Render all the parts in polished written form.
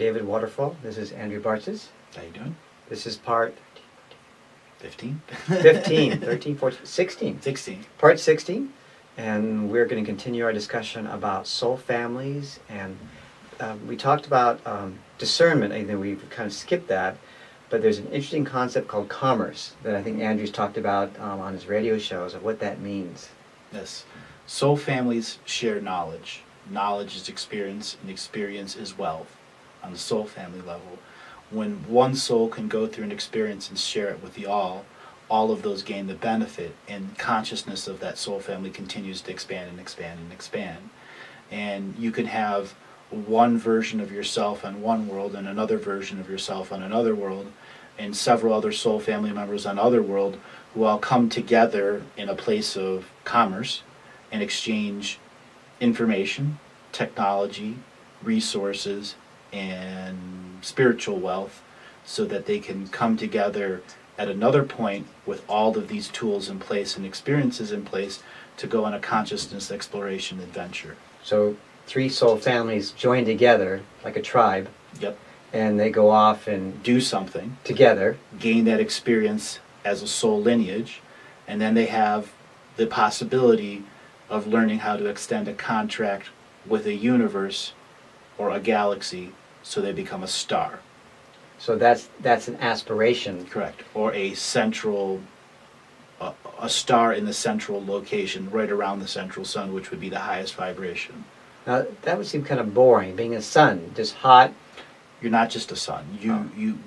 David Waterfall. This is Andrew Bartzis. How you doing? This is part 15? 15, 13, 14, 16. 16. Part 16. And we're going to continue our discussion about soul families. And we talked about discernment. I think we've kind of skipped that. But there's an interesting concept called commerce that I think Andrew's talked about on his radio shows of what that means. Yes. Soul families share knowledge. Knowledge is experience, and experience is wealth on the soul family level. When one soul can go through an experience and share it with the all of those gain the benefit, and consciousness of that soul family continues to expand and expand and expand. And you can have one version of yourself on one world and another version of yourself on another world, and several other soul family members on other world who all come together in a place of commerce and exchange information, technology, resources, and spiritual wealth, so that they can come together at another point with all of these tools in place and experiences in place to go on a consciousness exploration adventure. So 3 soul families join together like a tribe. Yep. And they go off and do something together, gain that experience as a soul lineage, and then they have the possibility of learning how to extend a contract with a universe or a galaxy, so they become a star. So that's an aspiration. Correct. Or a central, a star in the central location, right around the central sun, which would be the highest vibration. Now, that would seem kind of boring, being a sun, just hot. You're not just a sun.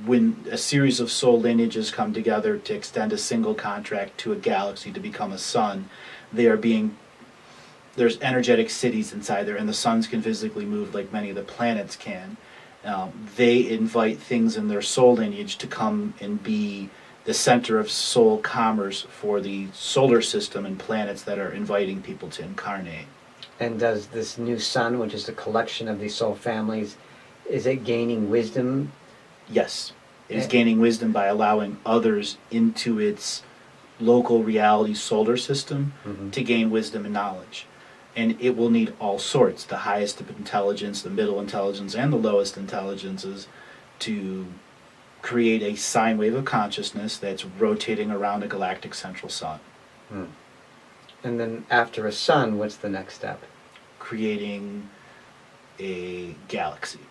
When a series of soul lineages come together to extend a single contract to a galaxy to become a sun, there's energetic cities inside there, and the suns can physically move like many of the planets can. They invite things in their soul lineage to come and be the center of soul commerce for the solar system and planets that are inviting people to incarnate. And does this new sun, which is a collection of these soul families, is it gaining wisdom? Yes. It is gaining wisdom by allowing others into its local reality solar system to gain wisdom and knowledge. And it will need all sorts, the highest of intelligence, the middle intelligence, and the lowest intelligences, to create a sine wave of consciousness that's rotating around a galactic central sun. And then after a sun, what's the next step? Creating a galaxy.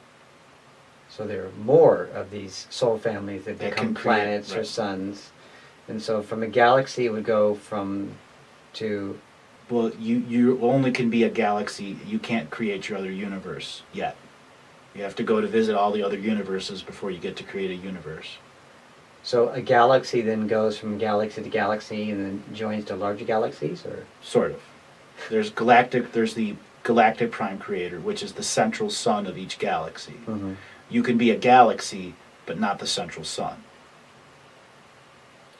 So there are more of these soul families that become planets or right. suns. And so from a galaxy it would go to... Well, you only can be a galaxy. You can't create your other universe yet. You have to go to visit all the other universes before you get to create a universe. So a galaxy then goes from galaxy to galaxy and then joins to larger galaxies, or? Sort of. There's the Galactic Prime Creator, which is the central sun of each galaxy. You can be a galaxy, but not the central sun.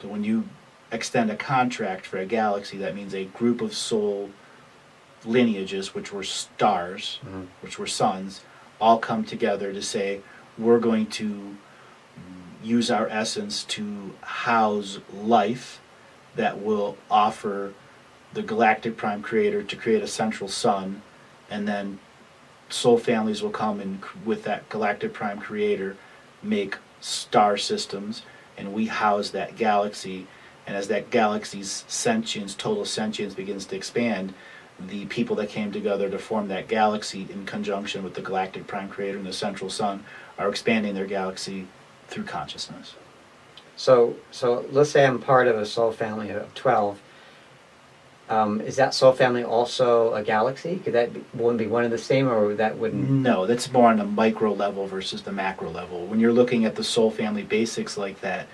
So when you extend a contract for a galaxy, that means a group of soul lineages, which were stars, which were suns, all come together to say, we're going to use our essence to house life that will offer the Galactic Prime Creator to create a central sun, and then soul families will come and with that Galactic Prime Creator make star systems, and we house that galaxy. And as that galaxy's sentience, total sentience, begins to expand, the people that came together to form that galaxy in conjunction with the Galactic Prime Creator and the central sun are expanding their galaxy through consciousness. So let's say I'm part of a soul family of 12. Is that soul family also a galaxy? Could that wouldn't be one and the same, or that wouldn't? No, that's more on the micro level versus the macro level. When you're looking at the soul family basics like that,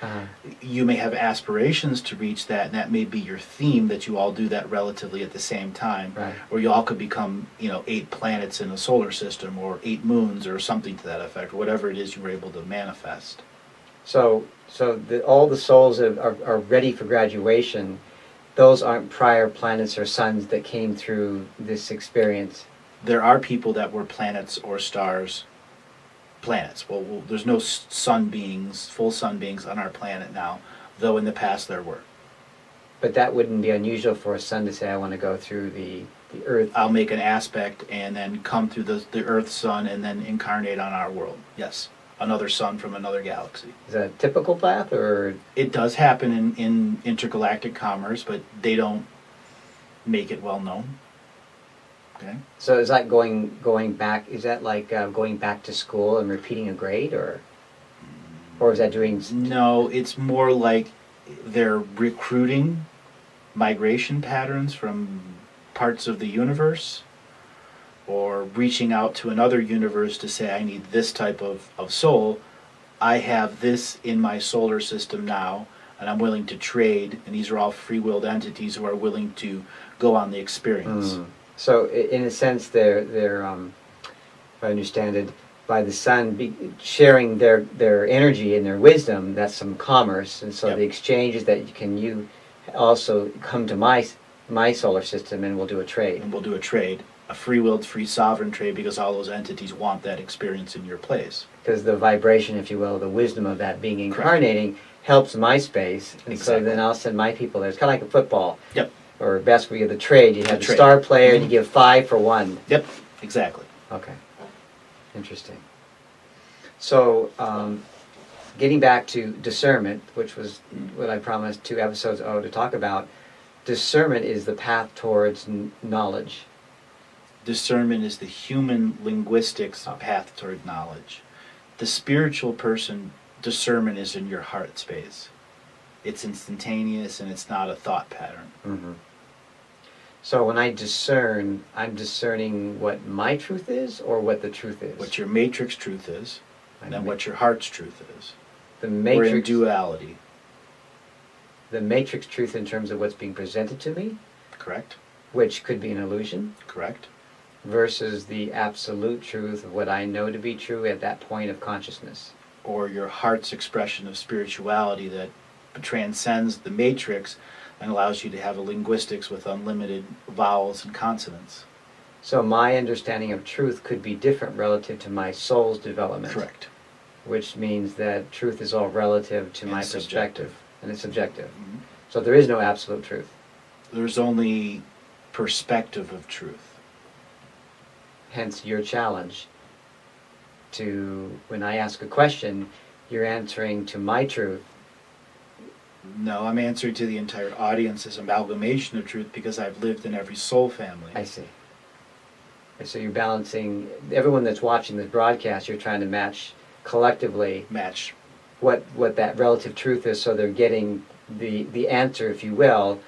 you may have aspirations to reach that, and that may be your theme, that you all do that relatively at the same time. Right. Or you all could become, 8 planets in a solar system, or 8 moons, or something to that effect, whatever it is you were able to manifest. So all the souls are ready for graduation. Those aren't prior planets or suns that came through this experience. There are people that were planets or stars. Planets. Well, there's no sun beings, full sun beings on our planet now, though in the past there were. But that wouldn't be unusual for a sun to say, I want to go through the Earth. I'll make an aspect and then come through the Earth sun and then incarnate on our world. Yes. Another sun from another galaxy. Is that a typical path, or? It does happen in intergalactic commerce, but they don't make it well known. Okay. So is that going back? Is that like going back to school and repeating a grade, or is that doing? No, it's more like they're recruiting migration patterns from parts of the universe, or reaching out to another universe to say, I need this type of soul. I have this in my solar system now, and I'm willing to trade, and these are all free-willed entities who are willing to go on the experience. So in a sense, they're if I understand it, by the sun sharing their energy and their wisdom, that's some commerce, and so Yep. the exchange is that you also come to my solar system and we'll do a trade. And we'll do a trade, a free-willed, free sovereign trade, because all those entities want that experience in your place. Because the vibration, if you will, the wisdom of that being incarnating helps my space, and so Exactly. then I'll send my people there. It's kind of like a football. Yep. Or basketball, you have the trade. You have the trade. star player, and you give 5 for 1. Yep, exactly. Okay. Interesting. So, getting back to discernment, which was what I promised 2 episodes ago to talk about, discernment is the path towards knowledge. Discernment is the human linguistics path toward knowledge. The spiritual person, discernment is in your heart space. It's instantaneous and it's not a thought pattern. Mm-hmm. So when I discern, I'm discerning what my truth is or what the truth is. What your matrix truth is, and then what your heart's truth is. The We're in matrix, duality, the matrix truth in terms of what's being presented to me, correct? which could be an illusion, Correct? versus the absolute truth of what I know to be true at that point of consciousness. Or your heart's expression of spirituality that transcends the matrix and allows you to have a linguistics with unlimited vowels and consonants. So my understanding of truth could be different relative to my soul's development. Correct. Which means that truth is all relative to And my subjective. perspective. And it's subjective. Mhm. So there is no absolute truth. There's only perspective of truth. Hence your challenge to, when I ask a question, you're answering to my truth. No, I'm answering to the entire audience's amalgamation of truth because I've lived in every soul family. I see. And so you're balancing, everyone that's watching this broadcast, you're trying to match collectively Match. what that relative truth is, so they're getting the answer, if you will.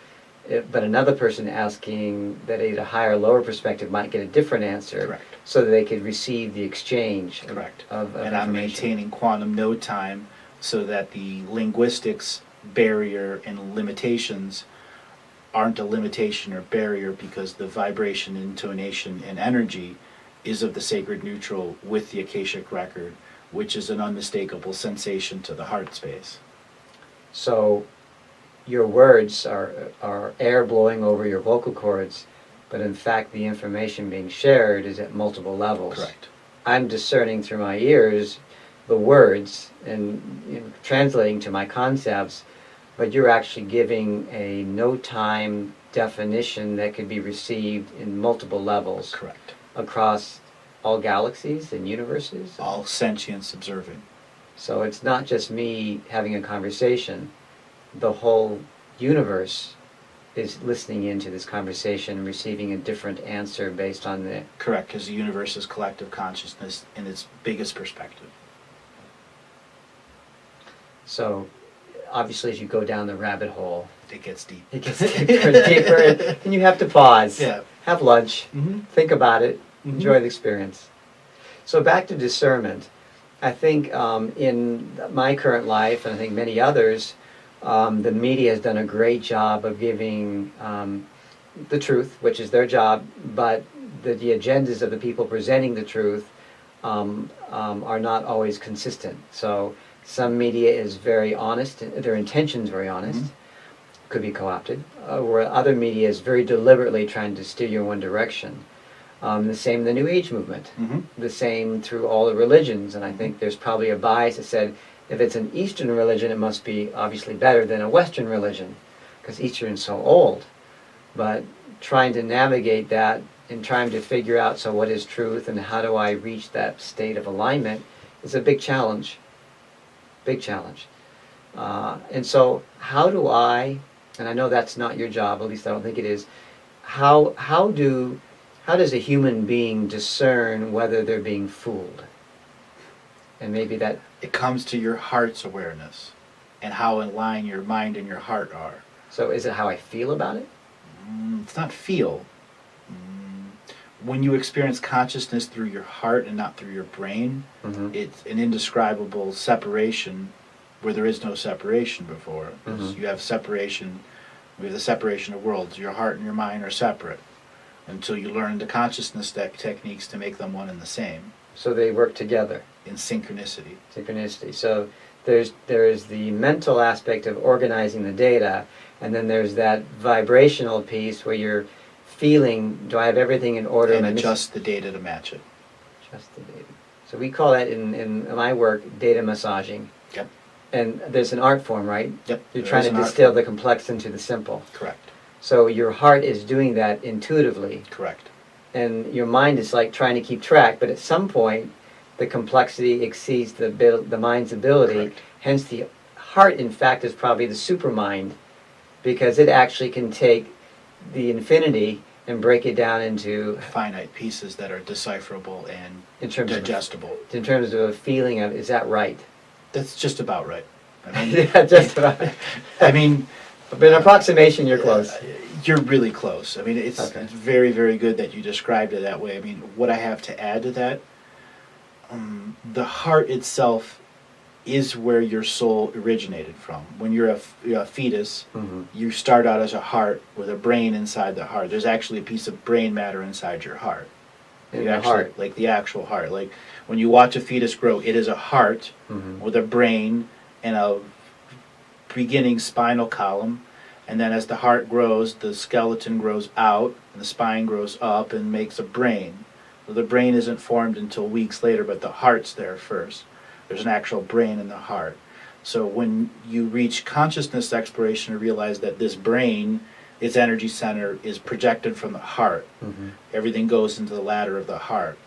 But another person asking that at a higher or lower perspective might get a different answer. Correct. So that they could receive the exchange Correct. of And I'm information. maintaining quantum node time so that the linguistics barrier and limitations aren't a limitation or barrier because the vibration, intonation, and energy is of the sacred neutral with the Akashic record, which is an unmistakable sensation to the heart space. So your words are air blowing over your vocal cords, but in fact the information being shared is at multiple levels. Correct. I'm discerning through my ears the words and translating to my concepts, but you're actually giving a no-time definition that could be received in multiple levels Correct. across all galaxies and universes. All sentience observing. So it's not just me having a conversation. The whole universe is listening into this conversation and receiving a different answer based on the... Correct, because the universe is collective consciousness in its biggest perspective. So obviously as you go down the rabbit hole, It gets deep. it gets deeper and deeper, and you have to pause, Yeah. have lunch, Mm-hmm. think about it, Mhm. enjoy the experience. So back to discernment. I think in my current life, and I think many others, the media has done a great job of giving the truth, which is their job, but the agendas of the people presenting the truth are not always consistent. So some media is very honest, their intentions very honest, could be co-opted, where other media is very deliberately trying to steer you in one direction. The same in the New Age movement, Mm-hmm. the same through all the religions, and I think there's probably a bias that said if it's an Eastern religion it must be obviously better than a Western religion. because Eastern's so old, but trying to navigate that and trying to figure out, so what is truth and how do I reach that state of alignment is a big challenge. Big challenge. And so how do I, and I know that's not your job, at least I don't think it is, how does a human being discern whether they're being fooled? And maybe that... It comes to your heart's awareness and how in line your mind and your heart are. So is it how I feel about it? It's not feel. When you experience consciousness through your heart and not through your brain, it's an indescribable separation where there is no separation before. You have separation, we have the separation of worlds. Your heart and your mind are separate until you learn the consciousness techniques to make them one and the same. So they work together. In synchronicity. Synchronicity. So there is the mental aspect of organizing the data, and then there's that vibrational piece where you're feeling, do I have everything in order? And adjust the data to match it. Adjust the data. So we call that in my work data massaging. Yep. And there's an art form, right? Yep. You're trying to distill the complex into the simple. Correct. So your heart is doing that intuitively. Correct. And your mind is like trying to keep track, but at some point the complexity exceeds the mind's ability. Correct. Hence the heart, in fact, is probably the supermind, because it actually can take the infinity and break it down into finite pieces that are decipherable and digestible. In terms of a feeling of, is that right? That's just about right. I mean, yeah, just about. I mean, but an approximation, you're close. You're really close. I mean, it's very, very good that you described it that way. I mean, what I have to add to that, the heart itself is where your soul originated from. When you're a fetus, you start out as a heart with a brain inside the heart. There's actually a piece of brain matter inside your heart. In the heart. Like the actual heart. Like when you watch a fetus grow, it is a heart with a brain and a beginning spinal column. And then as the heart grows, the skeleton grows out and the spine grows up and makes a brain. So the brain isn't formed until weeks later, but the heart's there first. There's an actual brain in the heart. So when you reach consciousness exploration and realize that this brain, its energy center, is projected from the heart, everything goes into the ladder of the heart.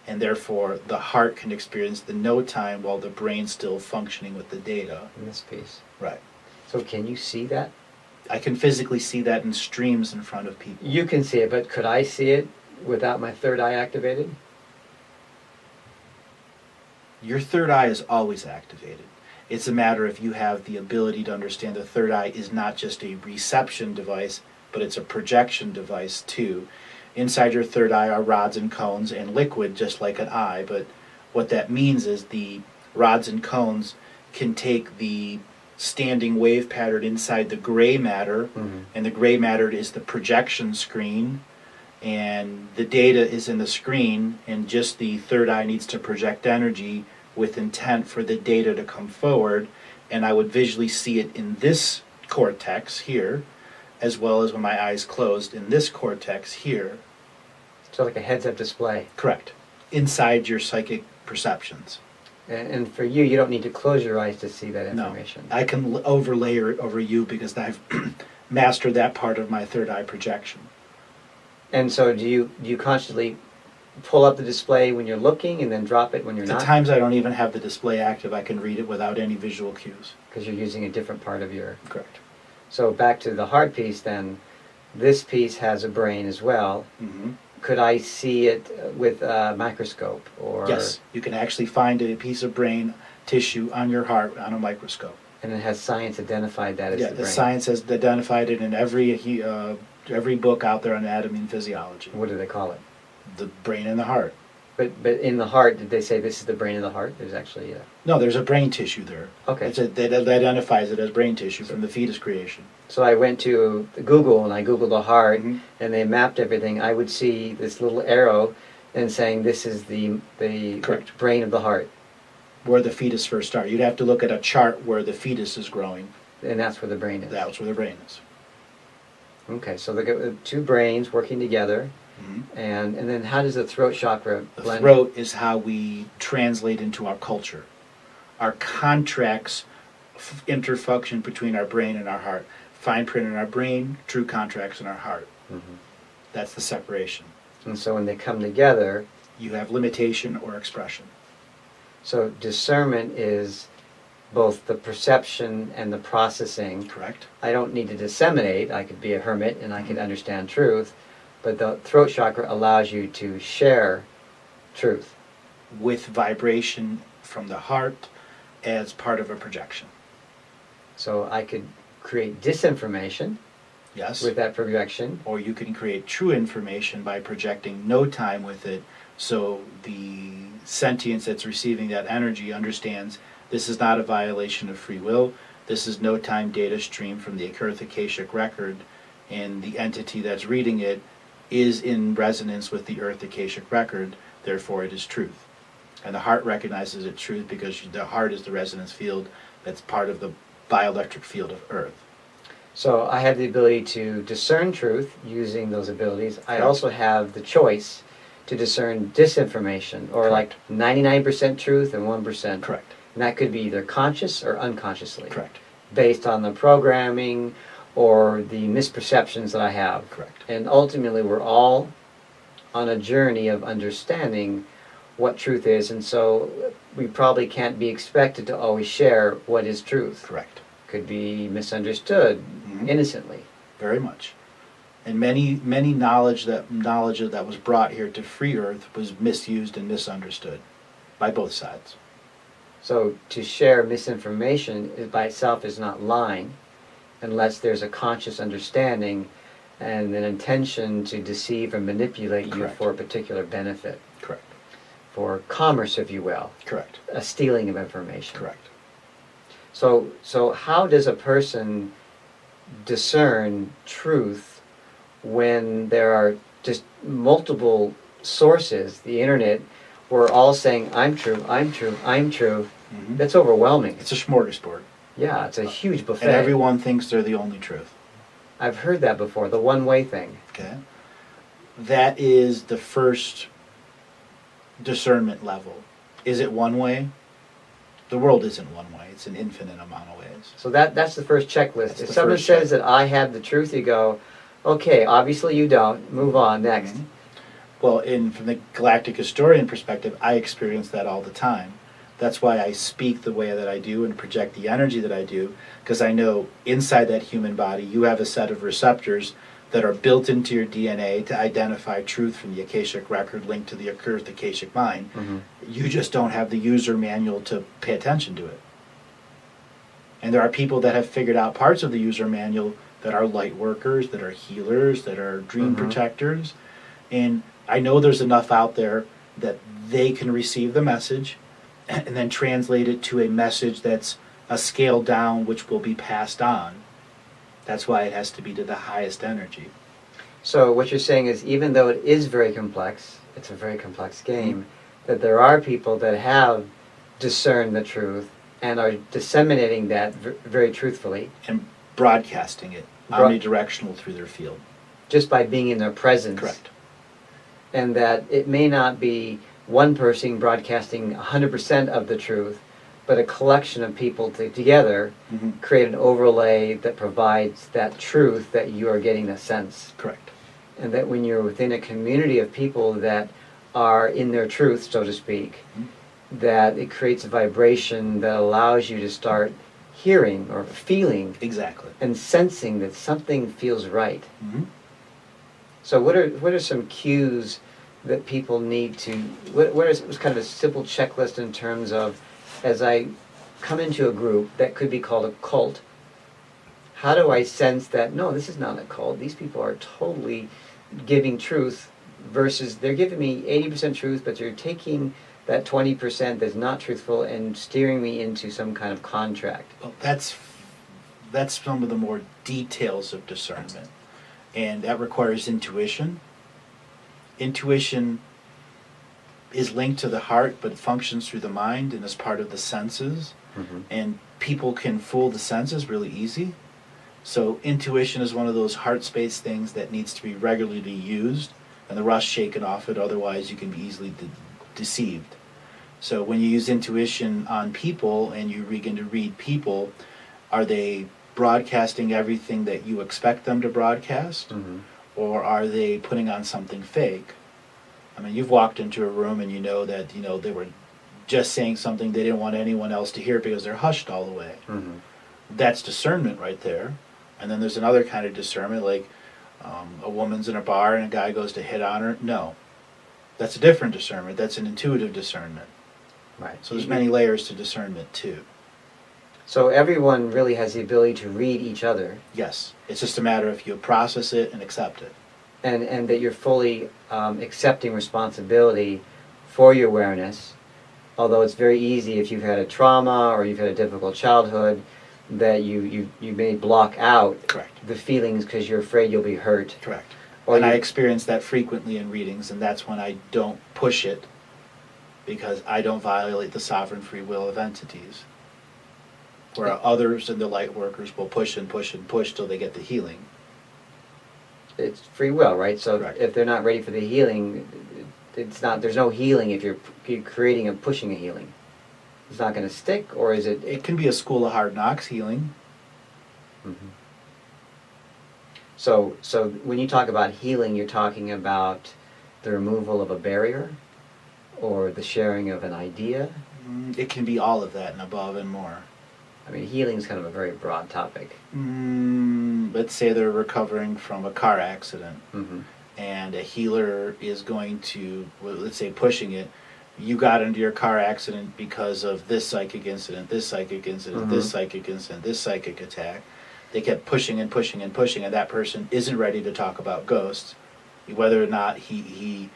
And therefore, the heart can experience the no time while the brain's still functioning with the data. In this piece. Right. So can you see that? I can physically see that in streams in front of people. You can see it, but could I see it without my third eye activated? Your third eye is always activated. It's a matter if you have the ability to understand the third eye is not just a reception device, but it's a projection device too. Inside your third eye are rods and cones and liquid, just like an eye, but what that means is the rods and cones can take the standing wave pattern inside the gray matter, and the gray matter is the projection screen, and the data is in the screen, and just the third eye needs to project energy with intent for the data to come forward, and I would visually see it in this cortex here, as well as when my eyes closed in this cortex here. So like a heads-up display. Correct. Inside your psychic perceptions. And for you, you don't need to close your eyes to see that information. No, I can overlay it over you because I've mastered that part of my third eye projection. And so do you constantly pull up the display when you're looking and then drop it when you're not? At times I don't even have the display active. I can read it without any visual cues. Because you're using a different part of your... Correct. So back to the heart piece then, this piece has a brain as well. Could I see it with a microscope? Or yes, you can actually find a piece of brain tissue on your heart on a microscope. And it has science identified that as the brain? Yeah, the science has identified it in every book out there on anatomy and physiology. What do they call it? The brain and the heart. But in the heart, did they say this is the brain of the heart? There's actually a... No, there's a brain tissue there. Okay. That identifies it as brain tissue from the fetus creation. So I went to Google and I Googled the heart and they mapped everything. I would see this little arrow and saying this is the Correct. brain of the heart. Where the fetus first started. You'd have to look at a chart where the fetus is growing. And that's where the brain is. That's where the brain is. Okay, so the two brains working together. And then how does the throat chakra blend? The throat is how we translate into our culture. Our contracts interfunction between our brain and our heart. Fine print in our brain, true contracts in our heart. Mm-hmm. That's the separation. And so when they come together, You have limitation or expression. so discernment is both the perception and the processing. Correct? I don't need to disseminate. I could be a hermit and I could understand truth, but the throat chakra allows you to share truth. With vibration from the heart as part of a projection. So I could create disinformation Yes? with that projection. Or you can create true information by projecting no time with it, so the sentience that's receiving that energy understands this is not a violation of free will, this is no time data stream from the Akashic record, and the entity that's reading it is in resonance with the Akashic record, therefore it is truth. And the heart recognizes it truth because the heart is the resonance field that's part of the bioelectric field of Earth. So I have the ability to discern truth using those abilities. I Correct. also have the choice to discern disinformation, or Correct. like 99% truth and 1%. Correct. And that could be either conscious or unconsciously. Correct. Based on the programming or the misperceptions that I have. Correct. And ultimately we're all on a journey of understanding what truth is, and so we probably can't be expected to always share what is truth. Correct. Could be misunderstood Mhm. innocently. Very much. And many knowledge that was brought here to free Earth was misused and misunderstood by both sides. So to share misinformation by itself is not lying, unless there's a conscious understanding and an intention to deceive or manipulate you Correct. for a particular benefit, Correct. for commerce, if you will, Correct. a stealing of information. Correct. So how does a person discern truth when there are just multiple sources, the internet, we're all saying, I'm true, I'm true, I'm true. Mhm. That's overwhelming. It's a smorgasbord. Yeah, it's a huge buffet. And everyone thinks they're the only truth. I've heard that before, the one-way thing. Okay? That is the first discernment level. Is it one way? The world isn't one way. It's an infinite amount of ways. So that's the first checklist. That's If the someone first says check. that I have the truth, you go, okay, obviously you don't. Move on, next. Mhm. Well, from the galactic historian perspective, I experience that all the time. That's why I speak the way that I do and project the energy that I do, because I know inside that human body you have a set of receptors that are built into your DNA to identify truth from the Akashic record linked to the Akashic mind. Mm-hmm. You just don't have the user manual to pay attention to it. And there are people that have figured out parts of the user manual that are light workers, that are healers, that are dream Mhm. protectors. And I know there's enough out there that they can receive the message and then translate it to a message that's a scale down, which will be passed on. That's why it has to be to the highest energy. So what you're saying is, even though it is very complex, it's a very complex game, that there are people that have discerned the truth and are disseminating that very truthfully, And broadcasting it omnidirectional through their field. just by being in their presence. Correct. And that it may not be one person broadcasting 100% of the truth, but a collection of people together Mhm. create an overlay that provides that truth that you are getting a sense. Correct. And that when you're within a community of people that are in their truth, so to speak, Mhm. that it creates a vibration that allows you to start hearing or feeling Exactly. and sensing that something feels right. Mm-hmm. So what are some cues that people need to, what is kind of a simple checklist in terms of, as I come into a group that could be called a cult, how do I sense that, no, this is not a cult, these people are totally giving truth, versus they're giving me 80% truth, but they're taking that 20% that's not truthful and steering me into some kind of contract. Well, that's some of the more details of discernment, and that requires intuition. Intuition is linked to the heart, but functions through the mind and is part of the senses. Mm-hmm. And people can fool the senses really easy. So intuition is one of those heart space things that needs to be regularly used, and the rust shaken off it. Otherwise, you can be easily deceived. So when you use intuition on people and you begin to read people, Are they broadcasting everything that you expect them to broadcast? Mm-hmm. Or are they putting on something fake? I mean, you've walked into a room and you know that, they were just saying something they didn't want anyone else to hear because they're hushed all the way. Mm-hmm. That's discernment right there. And then there's another kind of discernment, like a woman's in a bar and a guy goes to hit on her. No. That's a different discernment. That's an intuitive discernment. Right. So there's many layers to discernment too. So everyone really has the ability to read each other. Yes. It's just a matter if you process it and accept it. And that you're fully accepting responsibility for your awareness, although it's very easy if you've had a trauma or you've had a difficult childhood that you may block out Correct. the feelings because you're afraid you'll be hurt. Correct. Or and I experience that frequently in readings, and that's when I don't push it because I don't violate the sovereign free will of entities. Where others in the light workers will push and push and push till they get the healing. It's free will, right? So Correct. if they're not ready for the healing, it's not. There's no healing if you're creating and pushing a healing. It's not going to stick, or is it? It can be a school of hard knocks healing. Mm-hmm. So when you talk about healing, you're talking about the removal of a barrier, or the sharing of an idea. It can be all of that and above and more. I mean, healing is kind of a very broad topic. Let's say they're recovering from a car accident, Mm-hmm. and a healer is going to, well, let's say, pushing it. You got into your car accident because of this psychic incident, this psychic incident, Mm-hmm. this psychic incident, this psychic attack. They kept pushing and pushing and pushing, and that person isn't ready to talk about ghosts. Whether or not he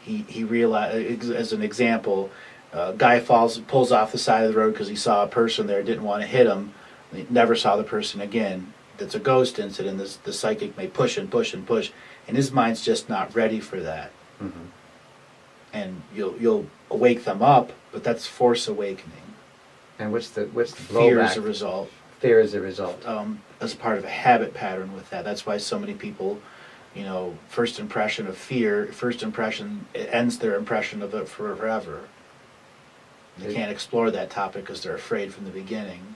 realized, as an example, a guy pulls off the side of the road because he saw a person there, didn't want to hit him, he never saw the person again. That's a ghost incident. The psychic may push and push and push, and his mind's just not ready for that. Mm-hmm. And you'll wake them up, but that's force awakening. And what's the Fear blowback? is a result. Fear is a result. As part of a habit pattern with that. That's why so many people, first impression of fear, it ends their impression of it forever. They can't explore that topic because they're afraid from the beginning.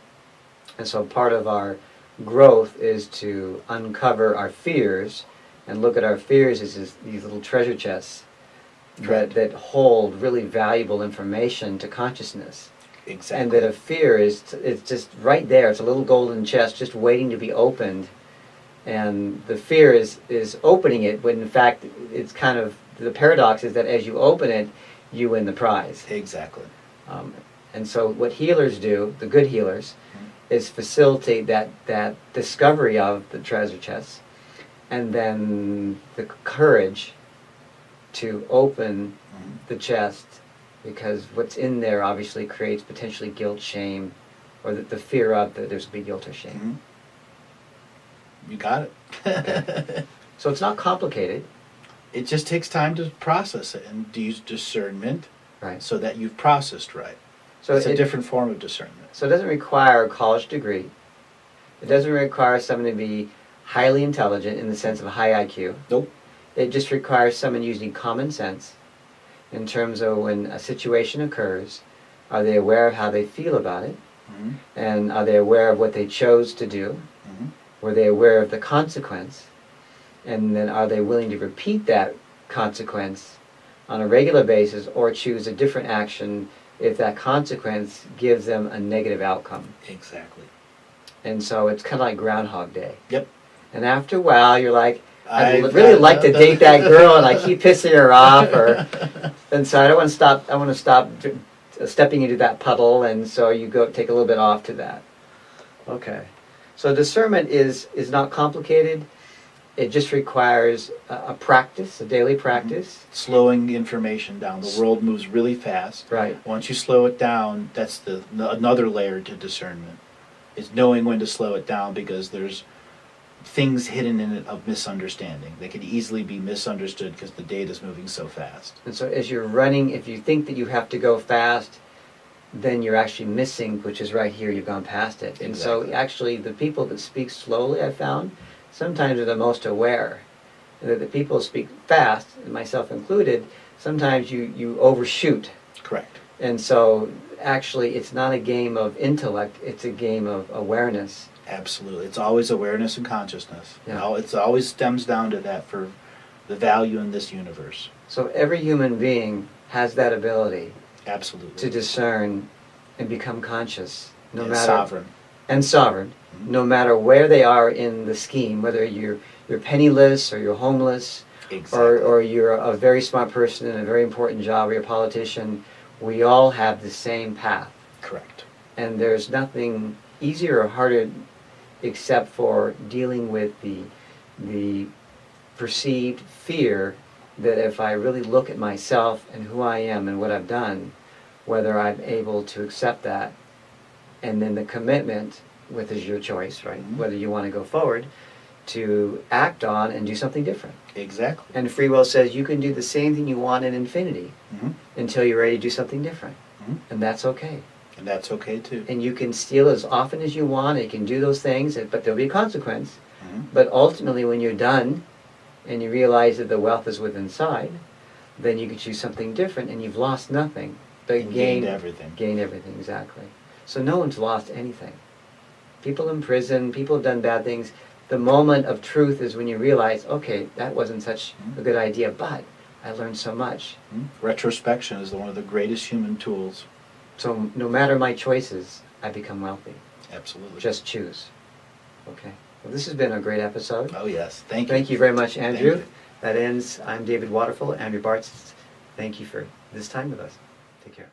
And so part of our growth is to uncover our fears and look at our fears as these little treasure chests that hold really valuable information to consciousness. Exactly. And that a fear it's just right there. It's a little golden chest just waiting to be opened. And the fear is opening it, when in fact it's kind of, the paradox is that as you open it, you win the prize. Exactly. And so what healers do, the good healers, is facilitate that discovery of the treasure chests, and then the courage to open the chest, because what's in there obviously creates potentially guilt, shame, or the fear of that there's going to be guilt or shame. Mm-hmm. You got it. Okay. So it's not complicated. It just takes time to process it and use discernment, Right. so that you've processed right. So It's a different form of discernment. So it doesn't require a college degree. It doesn't require someone to be highly intelligent in the sense of a high IQ. Nope. It just requires someone using common sense in terms of when a situation occurs, are they aware of how they feel about it? Mm-hmm. And are they aware of what they chose to do? Mm-hmm. Were they aware of the consequence? And then are they willing to repeat that consequence on a regular basis, or choose a different action if that consequence gives them a negative outcome? Exactly. And so it's kind of like Groundhog Day. Yep. And after a while, you're like, I'd I've really got like to date that girl, and I keep pissing her off, and so I don't want to stop. I want to stop stepping into that puddle, and so you go take a little bit off to that. Okay. So discernment is not complicated. It just requires a practice, a daily practice. Slowing information down. The world moves really fast. Right. Once you slow it down, that's another layer to discernment. Is knowing when to slow it down, because there's things hidden in it of misunderstanding. They could easily be misunderstood because the data is moving so fast. And so as you're running, if you think that you have to go fast, then you're actually missing, which is right here, you've gone past it. And so Exactly. actually the people that speak slowly, I found, sometimes are the most aware. And that the people who speak fast, and myself included, sometimes you overshoot. Correct. And so, actually, it's not a game of intellect, it's a game of awareness. Absolutely. It's always awareness and consciousness. Yeah. It always stems down to that for the value in this universe. So every human being has that ability Absolutely. to discern and become conscious, no And matter sovereign. and sovereign, Mhm. no matter where they are in the scheme, whether you're penniless or you're homeless, Exactly. or you're a very smart person in a very important job, or you're a politician. We all have the same path, Correct. and there's nothing easier or harder except for dealing with the perceived fear that if I really look at myself and who I am and what I've done, whether I'm able to accept that, and then the commitment, which is your choice, right? Mhm. Whether you want to go forward, to act on and do something different. Exactly. And free will says you can do the same thing you want in infinity Mhm. until you're ready to do something different. Mhm. And that's okay. And that's okay too. And you can steal as often as you want, and you can do those things, but there'll be a consequence. Mhm. But ultimately, when you're done and you realize that the wealth is within inside, then you can choose something different and you've lost nothing, but And gained everything. Gained everything, exactly. So no one's lost anything. People in prison, people have done bad things. The moment of truth is when you realize, okay, that wasn't such a good idea, but I learned so much. Mhm. Retrospection is one of the greatest human tools. So no matter my choices, I become wealthy. Absolutely. Just choose. Okay. Well, this has been a great episode. Oh yes. Thank you. Thank you very much, Andrew. Thank you. That ends. I'm David Waterful, Andrew Bartzis. Thank you for this time with us. Take care.